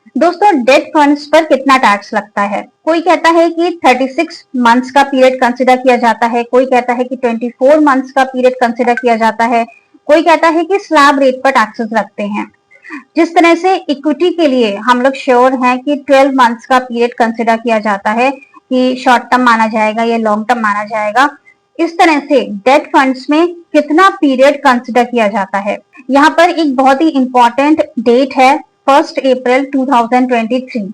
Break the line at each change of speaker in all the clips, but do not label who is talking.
दोस्तों, date funds पर कितना टैक्स लगता है? कोई कहता है कि 36 मंथ्स का पीरियड कंसिडर किया जाता है, कोई कहता है कि 24 मंथ्स का पीरियड कंसिडर किया जाता है, कोई कहता है कि स्लैब रेट पर टैक्सेस लगते हैं। जिस तरह से इक्विटी के लिए हम लोग श्योर हैं कि 12 मंथ्स का पीरियड कंसिडर किया जाता है कि शॉर्ट टर्म माना जाएगा या लॉन्ग टर्म माना जाएगा, इस तरह से डेट फंड्स में कितना पीरियड कंसिडर किया जाता है। यहाँ पर एक बहुत ही इंपॉर्टेंट डेट है 1 अप्रैल 2023।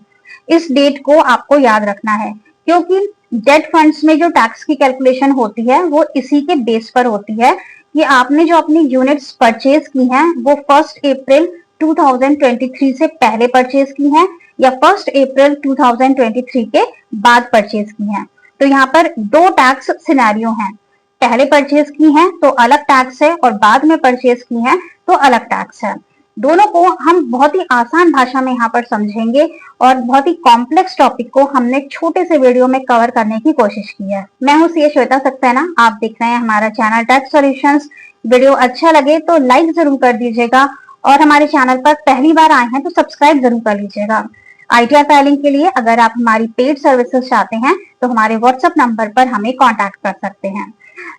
इस डेट को आपको याद रखना है, क्योंकि डेट फंड्स में जो टैक्स की कैलकुलेशन होती है वो इसी के बेस पर होती है कि आपने जो अपनी यूनिट्स परचेज की हैं वो 1 अप्रैल 2023 से पहले परचेज की हैं या 1 अप्रैल 2023 के बाद परचेज की हैं। तो यहाँ पर दो टैक्स सिनेरियो हैं, पहले परचेज की हैं तो अलग टैक्स है और बाद में परचेज की हैं तो अलग टैक्स है। दोनों को हम बहुत ही आसान भाषा में यहाँ पर समझेंगे और बहुत ही कॉम्प्लेक्स टॉपिक को हमने छोटे से वीडियो में कवर करने की कोशिश की है। मैं हूँ सी श्वेता सक्सेना, आप देख रहे हैं हमारा चैनल टैक्स सॉल्यूशंस। वीडियो अच्छा लगे तो लाइक जरूर कर दीजिएगा और हमारे चैनल पर पहली बार आए हैं तो सब्सक्राइब जरूर कर लीजिएगा। आइडिया फाइलिंग के लिए अगर आप हमारी पेड सर्विसेज चाहते हैं तो हमारे व्हाट्सएप नंबर पर हमें कॉन्टैक्ट कर सकते हैं।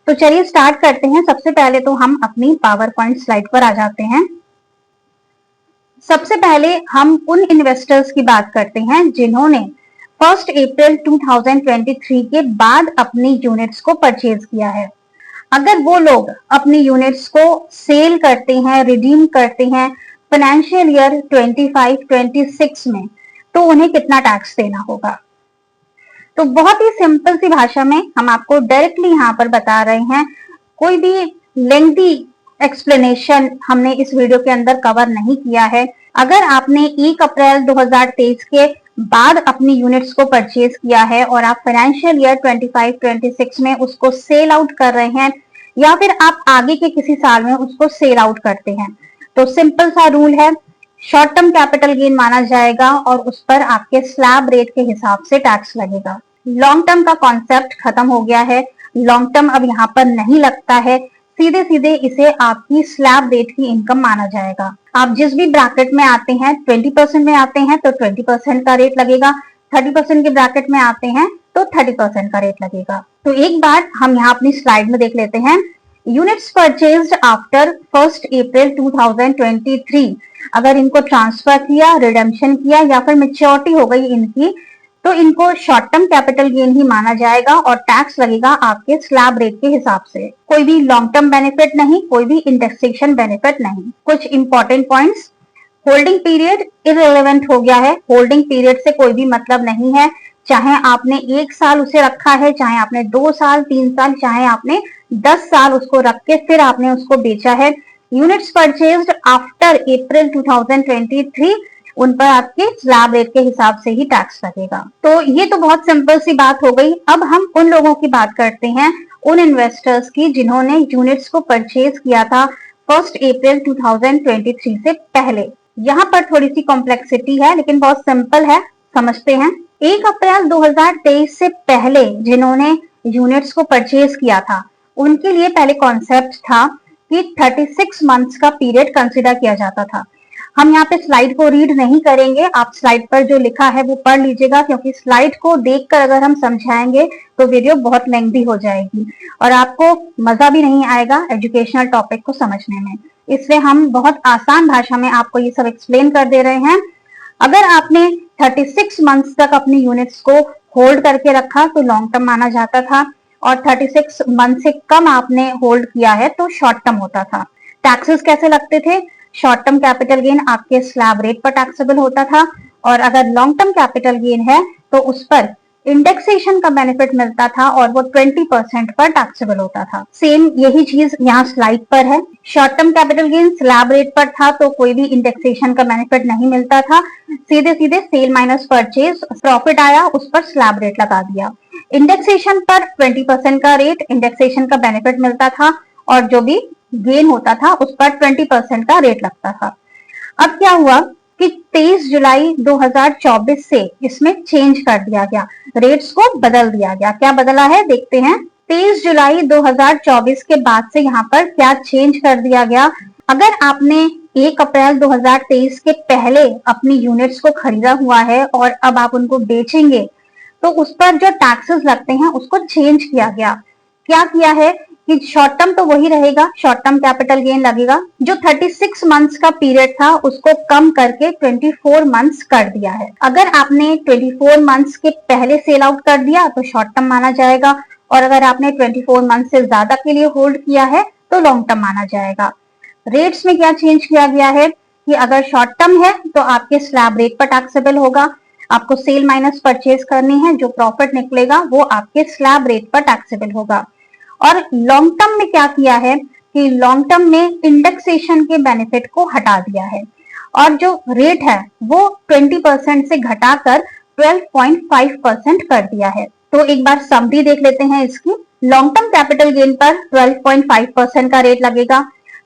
तो चलिए स्टार्ट करते हैं। सबसे पहले तो हम अपनी पावर पॉइंट स्लाइड पर आ जाते हैं। सबसे पहले हम उन इन्वेस्टर्स की बात करते हैं जिन्होंने 1 अप्रैल 2023 के बाद अपनी यूनिट्स को परचेज किया है। अगर वो लोग अपनी यूनिट्स को सेल करते हैं, रिडीम करते हैं फाइनेंशियल ईयर 25-26 में, तो उन्हें कितना टैक्स देना होगा? तो बहुत ही सिंपल सी भाषा में हम आपको डायरेक्टली यहाँ पर बता रहे हैं। कोई भी लेंथी एक्सप्लेनेशन हमने इस वीडियो के अंदर कवर नहीं किया है। अगर आपने 1 अप्रैल 2023 के बाद अपनी यूनिट्स को परचेज किया है और आप फाइनेंशियल ईयर 25-26 में उसको सेल आउट कर रहे हैं या फिर आप आगे के किसी साल में उसको सेल आउट करते हैं, तो सिंपल सा रूल है, शॉर्ट टर्म कैपिटल गेन माना जाएगा और उस पर आपके स्लैब रेट के हिसाब से टैक्स लगेगा। लॉन्ग टर्म का कॉन्सेप्ट खत्म हो गया है, लॉन्ग टर्म अब यहाँ पर नहीं लगता है, सीधे सीधे इसे आपकी स्लैब रेट की इनकम माना जाएगा। आप जिस भी ब्रैकेट में आते हैं, 20% में आते हैं तो 20% का रेट लगेगा, 30% के ब्रैकेट में आते हैं तो 30% का रेट लगेगा। तो एक बार हम यहाँ अपनी स्लाइड में देख लेते हैं। यूनिट्स परचेज्ड आफ्टर 1 अप्रैल 2023, अगर इनको ट्रांसफर किया, रिडेम्पशन किया या फिर मेच्योरिटी हो गई इनकी, तो इनको शॉर्ट टर्म कैपिटल गेन ही माना जाएगा और टैक्स लगेगा आपके स्लैब रेट के हिसाब से। कोई भी लॉन्ग टर्म बेनिफिट नहीं, कोई भी इंडेक्सेशन बेनिफिट नहीं। कुछ important points, holding period irrelevant हो गया है। होल्डिंग पीरियड से कोई भी मतलब नहीं है, चाहे आपने 1 साल उसे रखा है, चाहे आपने 2 साल, 3 साल, चाहे आपने 10 साल उसको रख के फिर आपने उसको बेचा है। यूनिट्स परचेज्ड आफ्टर अप्रैल 2023, उन पर आपके स्लैब रेट के हिसाब से ही टैक्स लगेगा। तो ये तो बहुत सिंपल सी बात हो गई। अब हम उन लोगों की बात करते हैं, उन इन्वेस्टर्स की जिन्होंने यूनिट्स को परचेज किया था 1 अप्रैल 2023 से पहले। यहाँ पर थोड़ी सी कॉम्प्लेक्सिटी है लेकिन बहुत सिंपल है, समझते हैं। 1 अप्रैल 2023 से पहले जिन्होंने यूनिट्स को परचेज किया था, उनके लिए पहले कॉन्सेप्ट था कि 36 मंथ्स का पीरियड कंसिडर किया जाता था। हम यहाँ पे स्लाइड को रीड नहीं करेंगे, आप स्लाइड पर जो लिखा है वो पढ़ लीजिएगा, क्योंकि स्लाइड को देखकर अगर हम समझाएंगे तो वीडियो बहुत लेंथी हो जाएगी और आपको मजा भी नहीं आएगा एजुकेशनल टॉपिक को समझने में। इसलिए हम बहुत आसान भाषा में आपको ये सब एक्सप्लेन कर दे रहे हैं। अगर आपने 36 मंथ्स तक अपनी यूनिट्स को होल्ड करके रखा तो लॉन्ग टर्म माना जाता था और 36 मंथ से कम आपने होल्ड किया है तो शॉर्ट टर्म होता था। टैक्सेस कैसे लगते थे? शॉर्ट टर्म कैपिटल गेन आपके स्लैब रेट पर टैक्सेबल होता था और अगर लॉन्ग टर्म कैपिटल गेन है तो उस पर इंडेक्सेशन का बेनिफिट मिलता था और वो 20% पर टैक्सेबल होता था। सेम यही चीज यहाँ स्लाइड पर है। Short term capital gain slab rate पर था तो कोई भी इंडेक्सेशन का बेनिफिट नहीं मिलता था, सीधे सीधे सेल माइनस परचेज, प्रॉफिट आया उस पर स्लैब रेट लगा दिया। इंडेक्सेशन पर 20% का रेट, इंडेक्सेशन का बेनिफिट मिलता था और जो भी गेन होता था उस पर 20% का रेट लगता था। अब क्या हुआ कि 23 जुलाई 2024 से इसमें चेंज कर दिया गया, रेट्स को बदल दिया गया। क्या बदला है देखते हैं। 23 जुलाई 2024 के बाद से यहाँ पर क्या चेंज कर दिया गया। अगर आपने 1 अप्रैल 2023 के पहले अपनी यूनिट्स को खरीदा हुआ है और अब आप उनको बेचेंगे, तो उस पर जो टैक्सेस लगते हैं उसको चेंज किया गया। क्या किया है कि शॉर्ट टर्म तो वही रहेगा, शॉर्ट टर्म कैपिटल गेन लगेगा। जो 36 मंथ्स का पीरियड था उसको कम करके 24 मंथ्स कर दिया है। अगर आपने 24 मंथ्स के पहले सेल आउट कर दिया तो शॉर्ट टर्म माना जाएगा, और अगर आपने 24 मंथ से ज्यादा के लिए होल्ड किया है तो लॉन्ग टर्म माना जाएगा। रेट्स में क्या चेंज किया गया है कि अगर शॉर्ट टर्म है तो आपके स्लैब रेट पर टैक्सेबल होगा, आपको सेल माइनस परचेज करनी है, जो प्रॉफिट निकलेगा वो आपके स्लैब रेट पर टैक्सेबल होगा। और लॉन्ग टर्म में क्या किया है कि लॉन्ग टर्म में इंडेक्सेशन के बेनिफिट को हटा दिया है और जो रेट है वो 20% से घटाकर 12.5% कर दिया है। तो एक बार समरी देख लेते हैं इसकी। लॉन्ग टर्म कैपिटल गेन पर 12.5% का रेट लगेगा।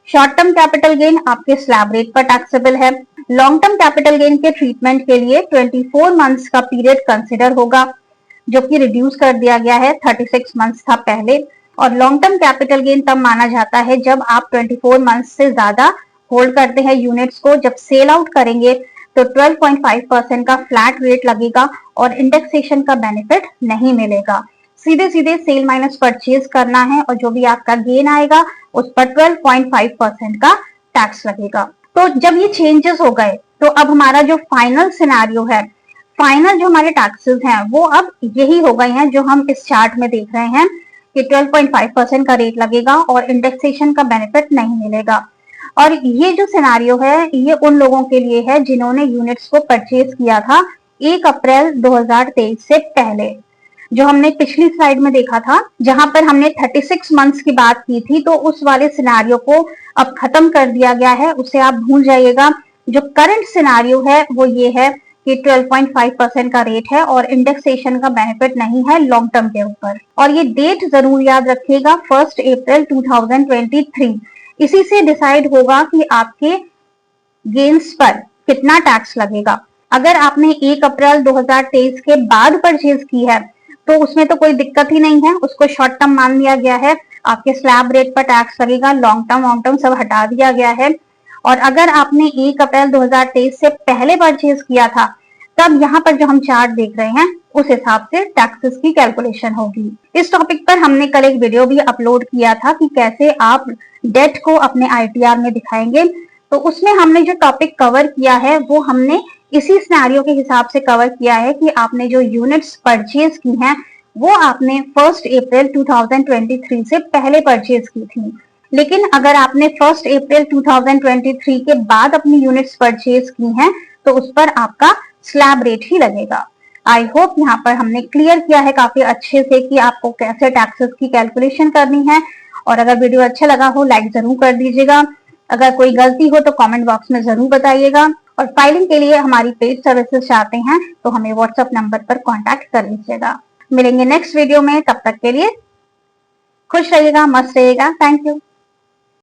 शॉर्ट टर्म कैपिटल गेन आपके स्लैब रेट पर टैक्सेबल है। लॉन्ग टर्म कैपिटल गेन के ट्रीटमेंट के लिए 24 मंथ्स का पीरियड कंसिडर होगा, जो कि रिड्यूस कर दिया गया है, 36 मंथ्स था पहले। और लॉन्ग टर्म कैपिटल गेन तब माना जाता है जब आप 24 मंथ्स से ज्यादा होल्ड करते हैं यूनिट्स को। जब सेल आउट करेंगे तो 12.5% का फ्लैट रेट लगेगा और इंडेक्सेशन का बेनिफिट नहीं मिलेगा। सीधे सीधे सेल माइनस परचेज करना है और जो भी आपका गेन आएगा उस पर 12.5% का टैक्स लगेगा। तो जब ये चेंजेस हो गए तो अब हमारा जो फाइनल सिनेरियो है, फाइनल जो हमारे टैक्सेस हैं वो अब यही हो गए हैं जो हम इस चार्ट में देख रहे हैं कि 12.5% का रेट लगेगा और इंडेक्सेशन का बेनिफिट नहीं मिलेगा। और ये जो सिनेरियो है ये उन लोगों के लिए है जिन्होंने यूनिट्स को परचेज किया था 1 अप्रैल 2023 से पहले, जो हमने पिछली स्लाइड में देखा था जहां पर हमने 36 मंथ्स की बात की थी। तो उस वाले सिनेरियो को अब खत्म कर दिया गया है, उसे आप भूल जाइएगा। जो करंट सिनेरियो है वो ये है कि 12.5% का रेट है और इंडेक्सेशन का बेनिफिट नहीं है लॉन्ग टर्म के ऊपर। और ये डेट जरूर याद रखिएगा, 1 अप्रैल 2023। इसी से डिसाइड होगा कि आपके गेन्स पर कितना टैक्स लगेगा। अगर आपने 1 अप्रैल 2023 के बाद परचेज की है तो उसमें तो कोई दिक्कत ही नहीं है, उसको शॉर्ट टर्म मान लिया गया है, आपके स्लैब रेट पर टैक्स लगेगा, लॉन्ग टर्म सब हटा दिया गया है। और अगर आपने 1 अप्रैल 2023 से पहले परचेज किया था तब यहाँ पर जो हम चार्ट देख रहे हैं उस हिसाब से टैक्सेस की कैलकुलेशन होगी। इस टॉपिक पर हमने कल एक वीडियो भी अपलोड किया था कि कैसे आप डेट को अपने आईटीआर में दिखाएंगे। तो उसमें हमने जो टॉपिक कवर किया है वो हमने इसी सिनेरियो के हिसाब से कवर किया है कि आपने जो यूनिट्स परचेज की हैं वो आपने 1 अप्रैल 2023 से पहले परचेज की थी। लेकिन अगर आपने 1 अप्रैल 2023 के बाद अपनी यूनिट्स परचेज की हैं तो उस पर आपका स्लैब रेट ही लगेगा। आई होप यहाँ पर हमने क्लियर किया है काफी अच्छे से कि आपको कैसे टैक्सेस की कैलकुलेशन करनी है। और अगर वीडियो अच्छा लगा हो लाइक जरूर कर दीजिएगा, अगर कोई गलती हो तो कमेंट बॉक्स में जरूर बताइएगा। और फाइलिंग के लिए हमारी पेड सर्विसेज चाहते हैं तो हमें व्हाट्सएप नंबर पर कॉन्टैक्ट कर लीजिएगा। मिलेंगे नेक्स्ट वीडियो में, तब तक के लिए खुश रहिएगा, मस्त रहिएगा। Thank you.